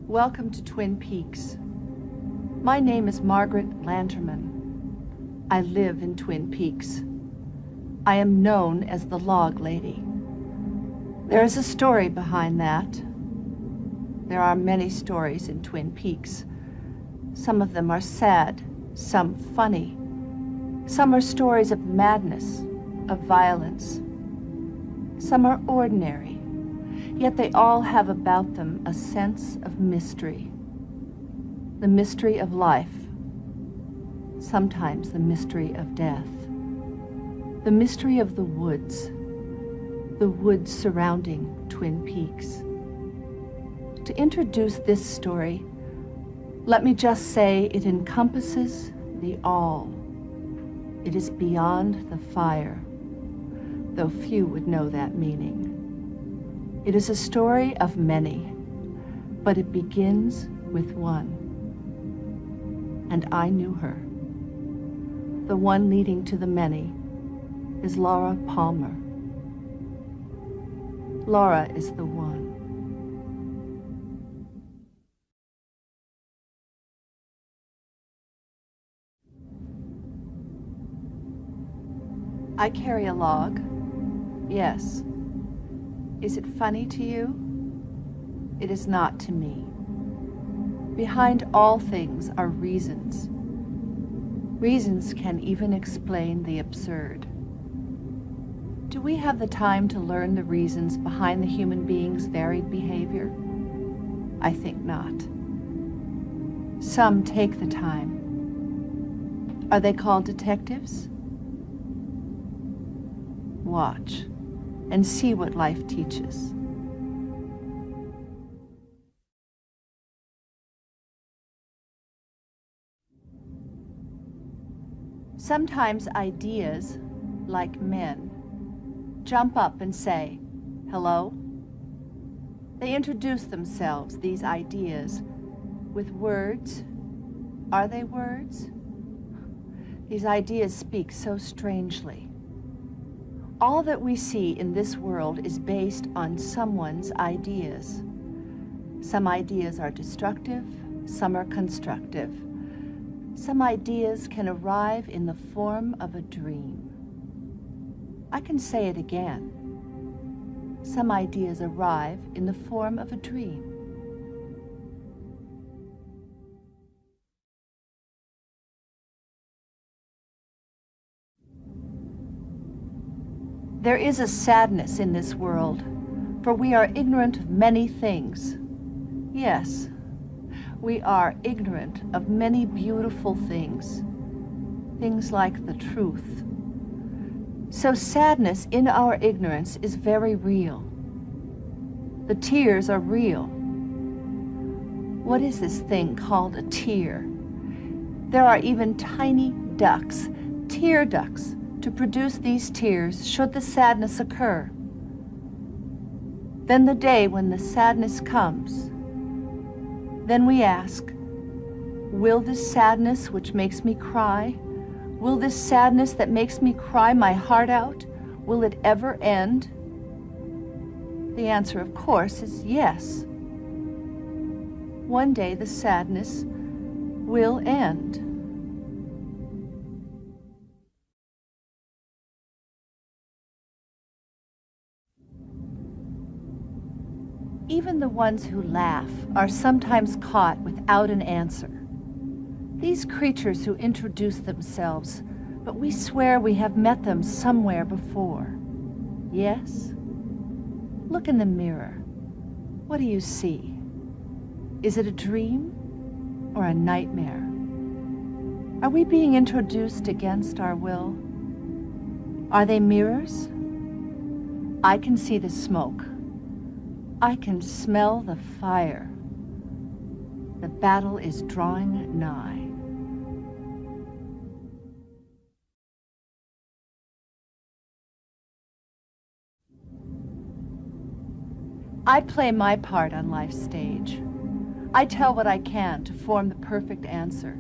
Welcome to Twin Peaks. My name is Margaret Lanterman. I live in Twin Peaks. I am known as the Log Lady. There is a story behind that. There are many stories in Twin Peaks. Some of them are sad, some funny. Some are stories of madness, of violence. Some are ordinary, yet they all have about them a sense of mystery. The mystery of life, sometimes the mystery of death. The mystery of the woods surrounding Twin Peaks. To introduce this story, let me just say it encompasses the all. It is beyond the fire, though few would know that meaning. It is a story of many, but it begins with one. And I knew her. The one leading to the many is Laura Palmer. Laura is the one. I carry a log, yes. Is it funny to you? It is not to me. Behind all things are reasons. Reasons can even explain the absurd. Do we have the time to learn the reasons behind the human being's varied behavior? I think not. Some take the time. Are they called detectives? Watch and see what life teaches. Sometimes ideas, like men, jump up and say, "Hello?" They introduce themselves, these ideas, with words. Are they words? These ideas speak so strangely. All that we see in this world is based on someone's ideas. Some ideas are destructive, some are constructive. Some ideas can arrive in the form of a dream. I can say it again. Some ideas arrive in the form of a dream. There is a sadness in this world, for we are ignorant of many things. Yes, we are ignorant of many beautiful things, things like the truth. So sadness in our ignorance is very real. The tears are real. What is this thing called a tear? There are even tiny ducts, tear ducts, to produce these tears should the sadness occur. Then the day when the sadness comes, then we ask, will this sadness which makes me cry, will this sadness that makes me cry my heart out, will it ever end? The answer, of course, is yes. One day the sadness will end. Even the ones who laugh are sometimes caught without an answer. These creatures who introduce themselves, but we swear we have met them somewhere before. Yes? Look in the mirror. What do you see? Is it a dream or a nightmare? Are we being introduced against our will? Are they mirrors? I can see the smoke. I can smell the fire. The battle is drawing nigh. I play my part on life's stage. I tell what I can to form the perfect answer.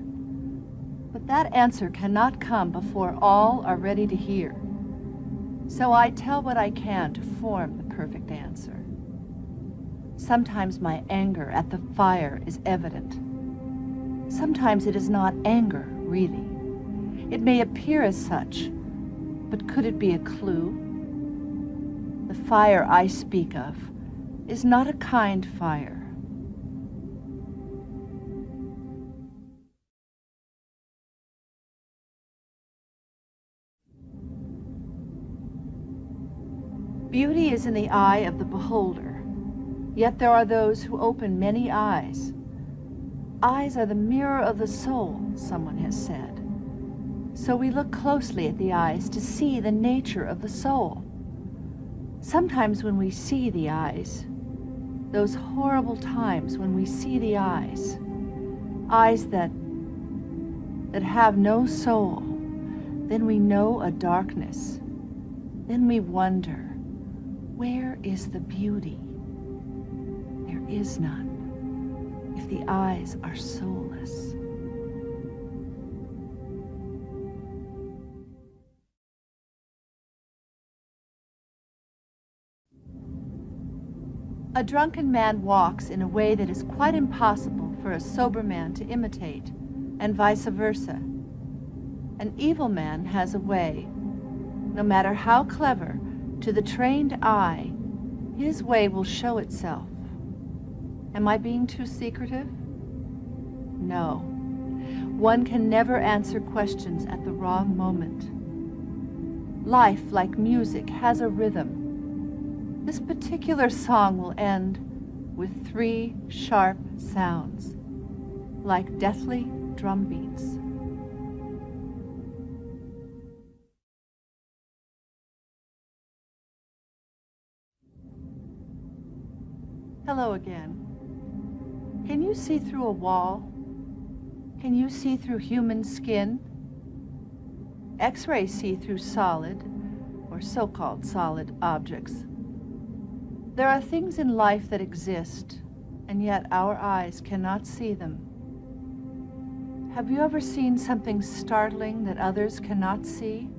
But that answer cannot come before all are ready to hear. So I tell what I can to form the perfect answer. Sometimes my anger at the fire is evident. Sometimes it is not anger, really. It may appear as such, but could it be a clue? The fire I speak of is not a kind fire. Beauty is in the eye of the beholder, yet there are those who open many eyes. Eyes are the mirror of the soul, someone has said. So we look closely at the eyes to see the nature of the soul. Sometimes when we see the eyes, those horrible times when we see the eyes, eyes that have no soul, then we know a darkness. Then we wonder, where is the beauty? There is none, if the eyes are soulless. A drunken man walks in a way that is quite impossible for a sober man to imitate, and vice versa. An evil man has a way, no matter how clever, to the trained eye, his way will show itself. Am I being too secretive? No. One can never answer questions at the wrong moment. Life, like music, has a rhythm. This particular song will end with 3 sharp sounds, like deathly drum beats. Hello again. Can you see through a wall? Can you see through human skin? X-rays see through solid, or so-called solid, objects. There are things in life that exist, and yet our eyes cannot see them. Have you ever seen something startling that others cannot see?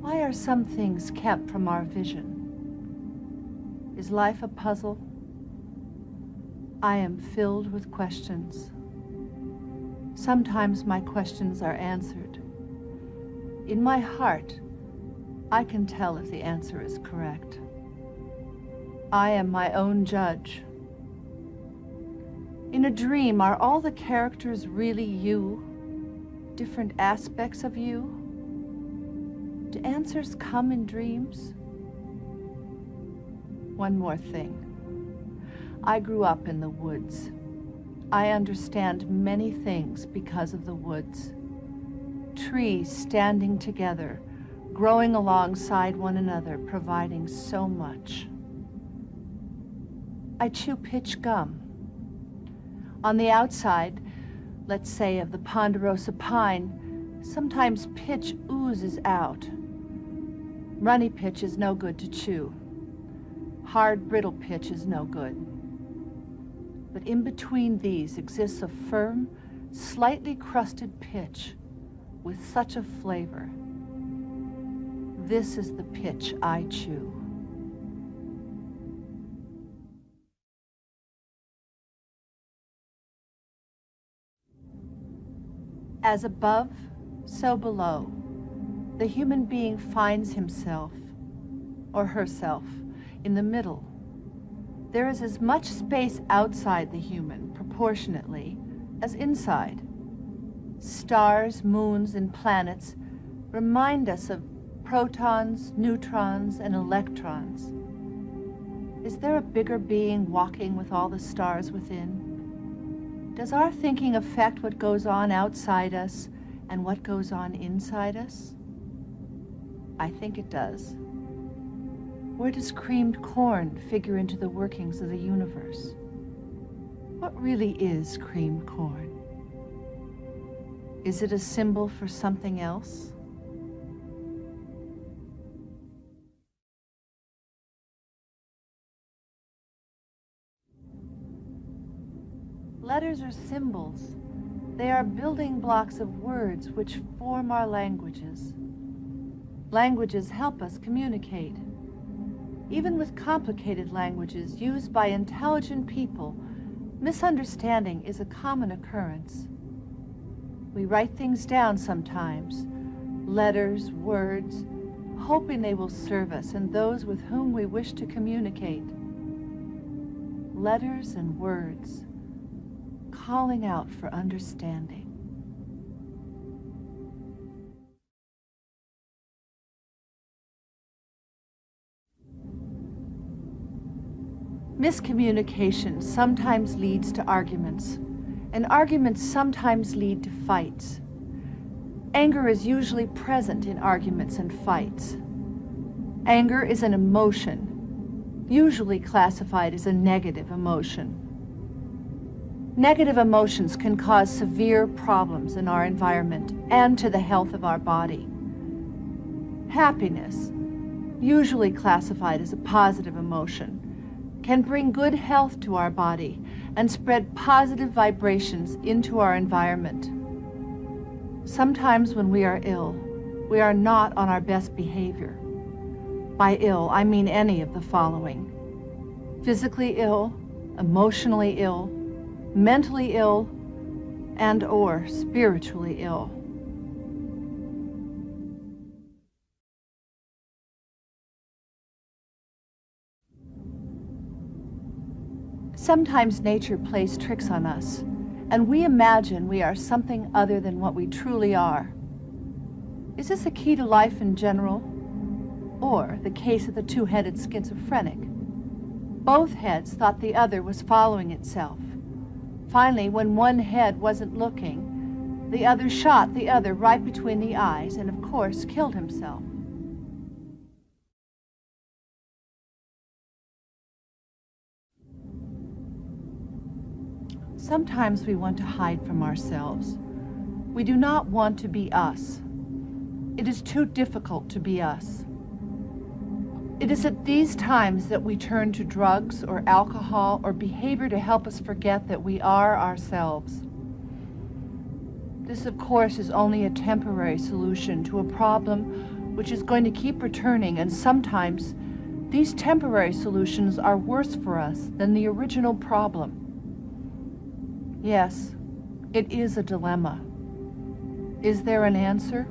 Why are some things kept from our vision? Is life a puzzle? I am filled with questions. Sometimes my questions are answered. In my heart, I can tell if the answer is correct. I am my own judge. In a dream, are all the characters really you? Different aspects of you? Do answers come in dreams? One more thing. I grew up in the woods. I understand many things because of the woods. Trees standing together, growing alongside one another, providing so much. I chew pitch gum. On the outside, let's say of the ponderosa pine, sometimes pitch oozes out. Runny pitch is no good to chew. Hard, brittle pitch is no good. But in between these exists a firm, slightly crusted pitch with such a flavor. This is the pitch I chew. As above, so below, the human being finds himself, or herself, in the middle. There is as much space outside the human, proportionately, as inside. Stars, moons, and planets remind us of protons, neutrons, and electrons. Is there a bigger being walking with all the stars within? Does our thinking affect what goes on outside us and what goes on inside us? I think it does. Where does creamed corn figure into the workings of the universe? What really is creamed corn? Is it a symbol for something else? Letters are symbols. They are building blocks of words which form our languages. Languages help us communicate. Even with complicated languages used by intelligent people, misunderstanding is a common occurrence. We write things down sometimes, letters, words, hoping they will serve us and those with whom we wish to communicate. Letters and words, calling out for understanding. Miscommunication sometimes leads to arguments, and arguments sometimes lead to fights. Anger is usually present in arguments and fights. Anger is an emotion, usually classified as a negative emotion. Negative emotions can cause severe problems in our environment and to the health of our body. Happiness, usually classified as a positive emotion, can bring good health to our body and spread positive vibrations into our environment. Sometimes when we are ill, we are not on our best behavior. By ill, I mean any of the following: physically ill, emotionally ill, mentally ill, and/or spiritually ill. Sometimes nature plays tricks on us, and we imagine we are something other than what we truly are. Is this a key to life in general? Or the case of the two-headed schizophrenic? Both heads thought the other was following itself. Finally, when one head wasn't looking, the other shot the other right between the eyes and, of course, killed himself. Sometimes we want to hide from ourselves. We do not want to be us. It is too difficult to be us. It is at these times that we turn to drugs or alcohol or behavior to help us forget that we are ourselves. This, of course, is only a temporary solution to a problem which is going to keep returning, and sometimes these temporary solutions are worse for us than the original problem. Yes, it is a dilemma. Is there an answer?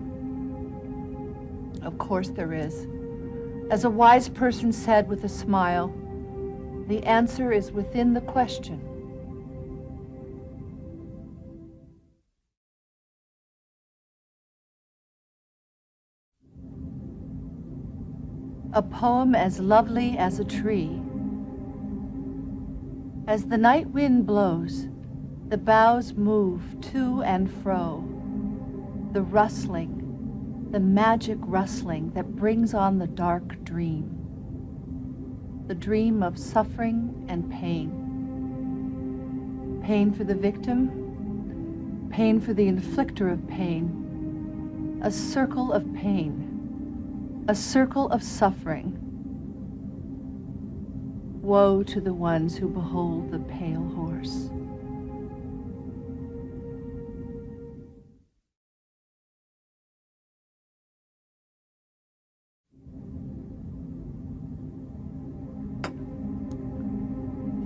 Of course there is. As a wise person said with a smile, the answer is within the question. A poem as lovely as a tree. As the night wind blows, the boughs move to and fro. The rustling, the magic rustling that brings on the dark dream. The dream of suffering and pain. Pain for the victim, pain for the inflictor of pain. A circle of pain, a circle of suffering. Woe to the ones who behold the pale horse.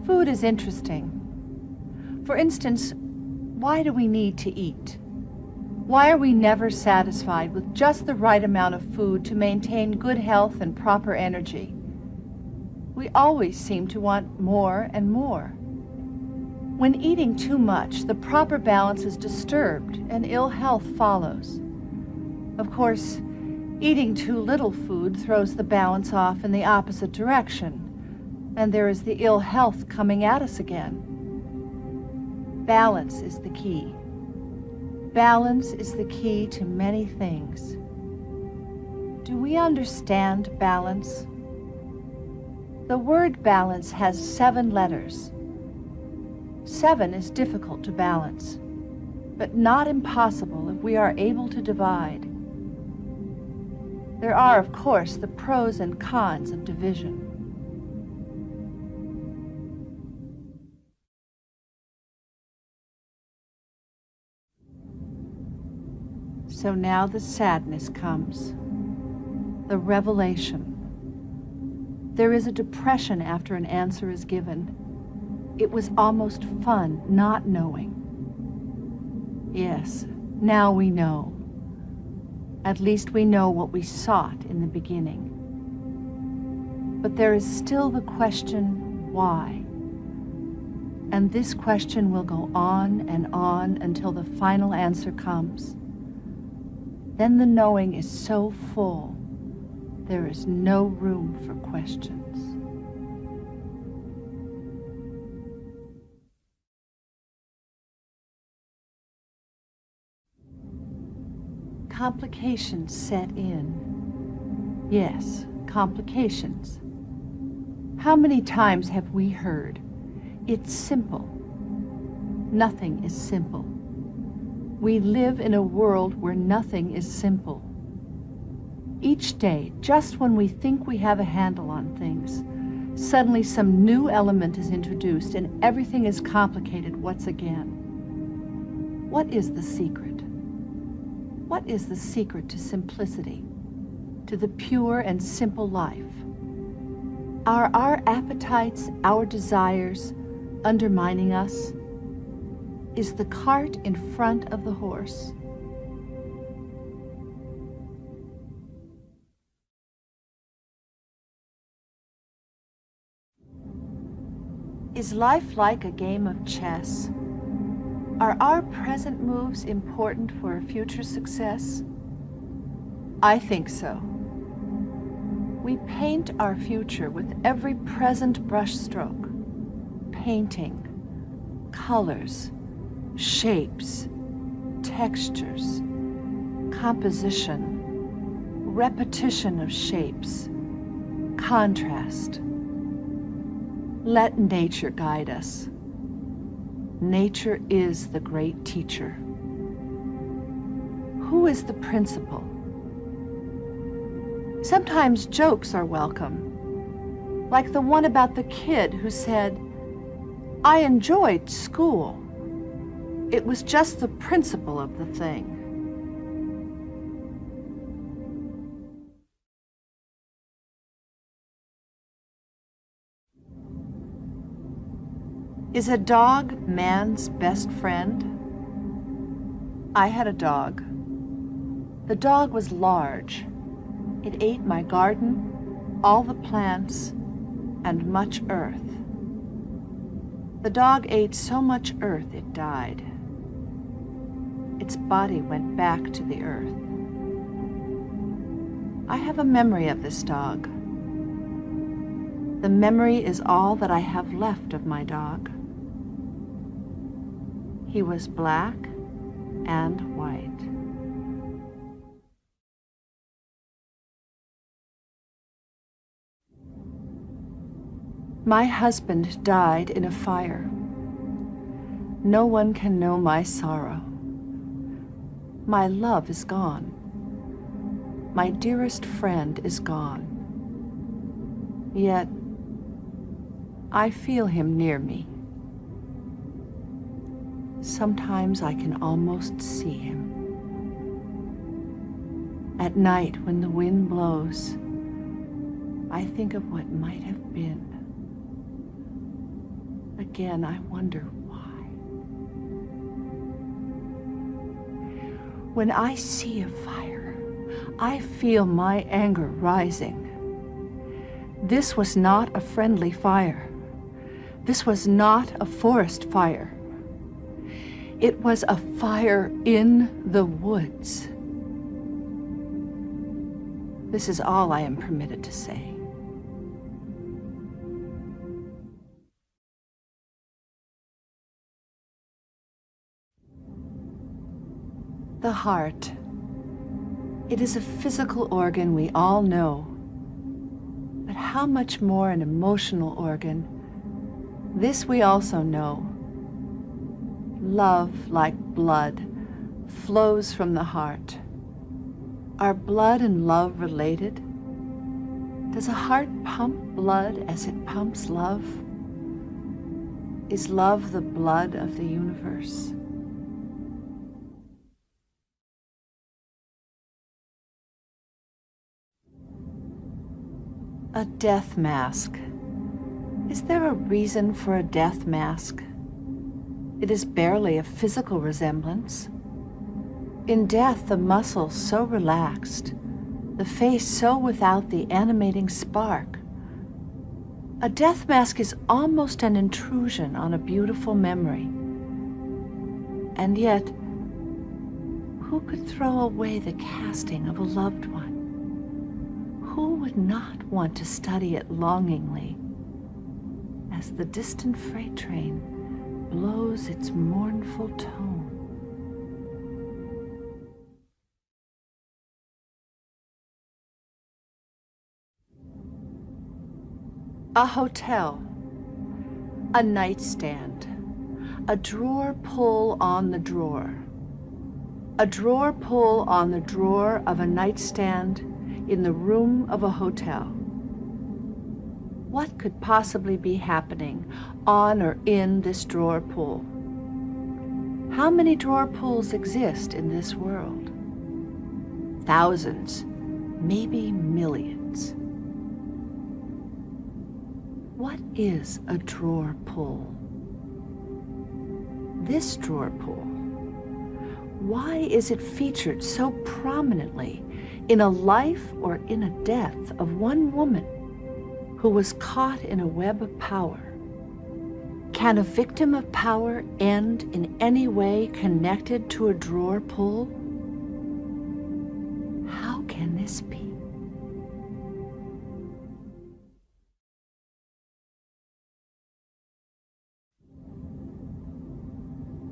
Food is interesting. For instance, why do we need to eat? Why are we never satisfied with just the right amount of food to maintain good health and proper energy? We always seem to want more and more. When eating too much, the proper balance is disturbed and ill health follows. Of course, eating too little food throws the balance off in the opposite direction, and there is the ill health coming at us again. Balance is the key. Balance is the key to many things. Do we understand balance? The word balance has 7 letters. 7 is difficult to balance, but not impossible if we are able to divide. There are, of course, the pros and cons of division. So now the sadness comes, the revelation. There is a depression after an answer is given. It was almost fun not knowing. Yes, now we know. At least we know what we sought in the beginning. But there is still the question, why? And this question will go on and on until the final answer comes. Then the knowing is so full, there is no room for questions. Complications set in. Yes, complications. How many times have we heard, it's simple? Nothing is simple. We live in a world where nothing is simple. Each day, just when we think we have a handle on things, suddenly some new element is introduced and everything is complicated once again. What is the secret? What is the secret to simplicity, to the pure and simple life? Are our appetites, our desires, undermining us? Is the cart in front of the horse? Is life like a game of chess? Are our present moves important for a future success? I think so. We paint our future with every present brushstroke, painting, colors, shapes, textures, composition, repetition of shapes, contrast. Let nature guide us. Nature is the great teacher. Who is the principal? Sometimes jokes are welcome, like the one about the kid who said, "I enjoyed school. It was just the principle of the thing." Is a dog man's best friend? I had a dog. The dog was large. It ate my garden, all the plants, and much earth. The dog ate so much earth it died. Its body went back to the earth. I have a memory of this dog. The memory is all that I have left of my dog. He was black and white. My husband died in a fire. No one can know my sorrow. My love is gone. My dearest friend is gone. Yet, I feel him near me. Sometimes I can almost see him. At night, when the wind blows, I think of what might have been. Again, I wonder why. When I see a fire, I feel my anger rising. This was not a friendly fire. This was not a forest fire. It was a fire in the woods. This is all I am permitted to say. The heart. It is a physical organ we all know. But how much more an emotional organ? This we also know. Love, like blood, flows from the heart. Are blood and love related? Does a heart pump blood as it pumps love? Is love the blood of the universe? A death mask. Is there a reason for a death mask? It is barely a physical resemblance. In death, the muscles so relaxed, the face so without the animating spark. A death mask is almost an intrusion on a beautiful memory. And yet, who could throw away the casting of a loved one? Who would not want to study it longingly as the distant freight train blows its mournful tone? A hotel, a nightstand, a drawer pull on the drawer, a drawer pull on the drawer of a nightstand in the room of a hotel. What could possibly be happening on or in this drawer pull? How many drawer pulls exist in this world? Thousands, maybe millions. What is a drawer pull? This drawer pull, why is it featured so prominently in a life or in a death of one woman who was caught in a web of power? Can a victim of power end in any way connected to a drawer pull? How can this be?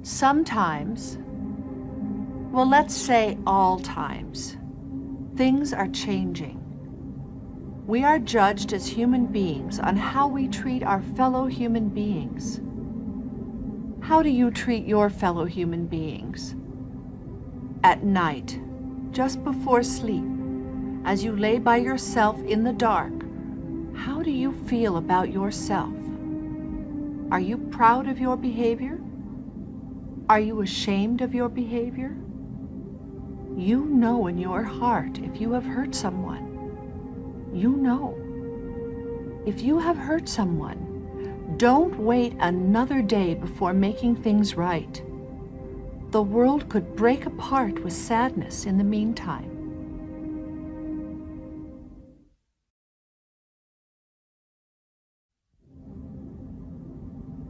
Sometimes, well, let's say all times, things are changing. We are judged as human beings on how we treat our fellow human beings. How do you treat your fellow human beings? At night, just before sleep, as you lay by yourself in the dark, how do you feel about yourself? Are you proud of your behavior? Are you ashamed of your behavior? You know in your heart if you have hurt someone. You know. If you have hurt someone, don't wait another day before making things right. The world could break apart with sadness in the meantime.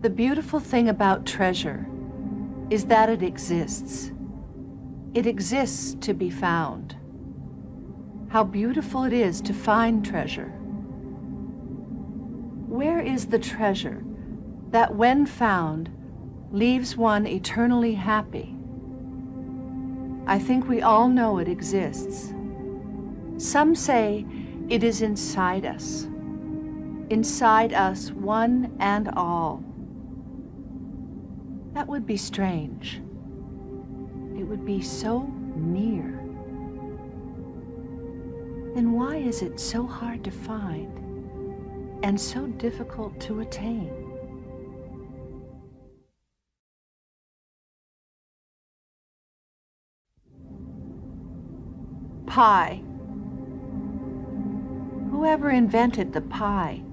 The beautiful thing about treasure is that it exists. It exists to be found. How beautiful it is to find treasure. Where is the treasure that, when found, leaves one eternally happy? I think we all know it exists. Some say it is inside us one and all. That would be strange. It would be so near. Then why is it so hard to find and so difficult to attain? Pie. Whoever invented the pie?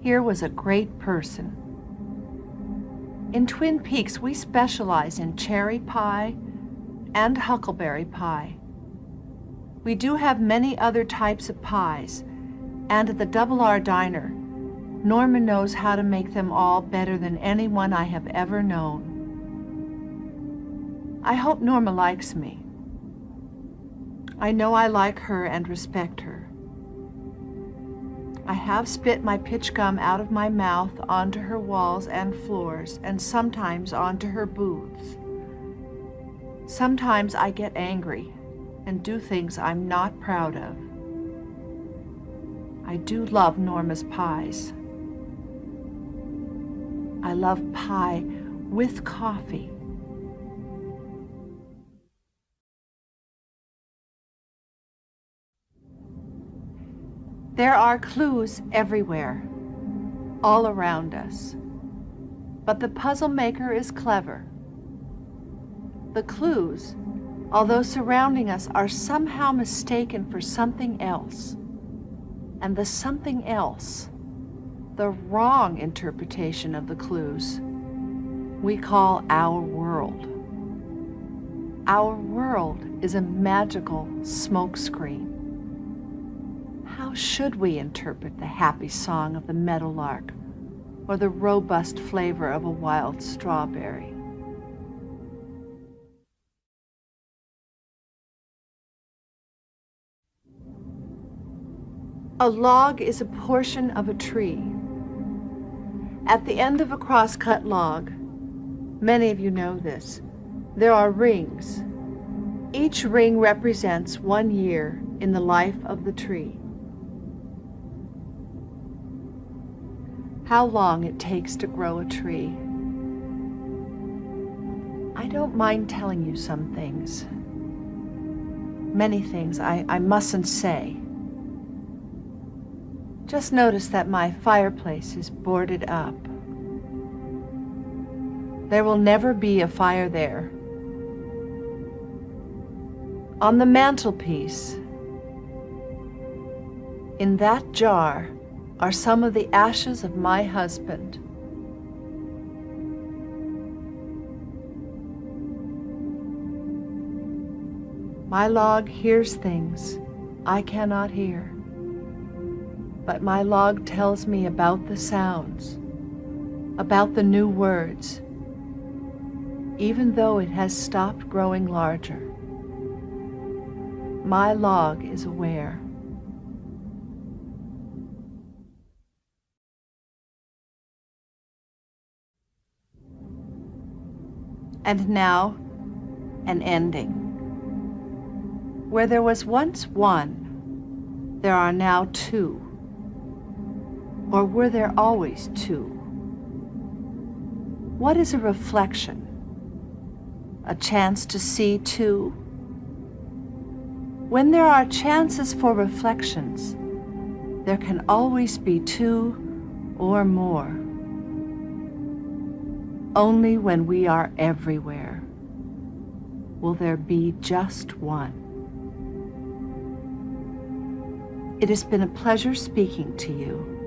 Here was a great person. In Twin Peaks, we specialize in cherry pie and huckleberry pie. We do have many other types of pies, and at the Double R Diner, Norma knows how to make them all better than anyone I have ever known. I hope Norma likes me. I know I like her and respect her. I have spit my pitch gum out of my mouth onto her walls and floors, and sometimes onto her booths. Sometimes I get angry and do things I'm not proud of. I do love Norma's pies. I love pie with coffee. There are clues everywhere, all around us. But the puzzle maker is clever. The clues, although surrounding us, are somehow mistaken for something else. and the something else, the wrong interpretation of the clues, we call our world. Our world is a magical smokescreen. How should we interpret the happy song of the meadowlark or the robust flavor of a wild strawberry? A log is a portion of a tree. At the end of a cross-cut log, many of you know this, there are rings. Each ring represents 1 year in the life of the tree. How long it takes to grow a tree. I don't mind telling you some things. Many things I mustn't say. Just notice that my fireplace is boarded up. There will never be a fire there. On the mantelpiece, in that jar, are some of the ashes of my husband. My log hears things I cannot hear, but my log tells me about the sounds, about the new words, even though it has stopped growing larger. My log is aware. And now, an ending. Where there was once one, there are now two. Or were there always two? What is a reflection? A chance to see two? When there are chances for reflections, there can always be two or more. Only when we are everywhere will there be just one. It has been a pleasure speaking to you.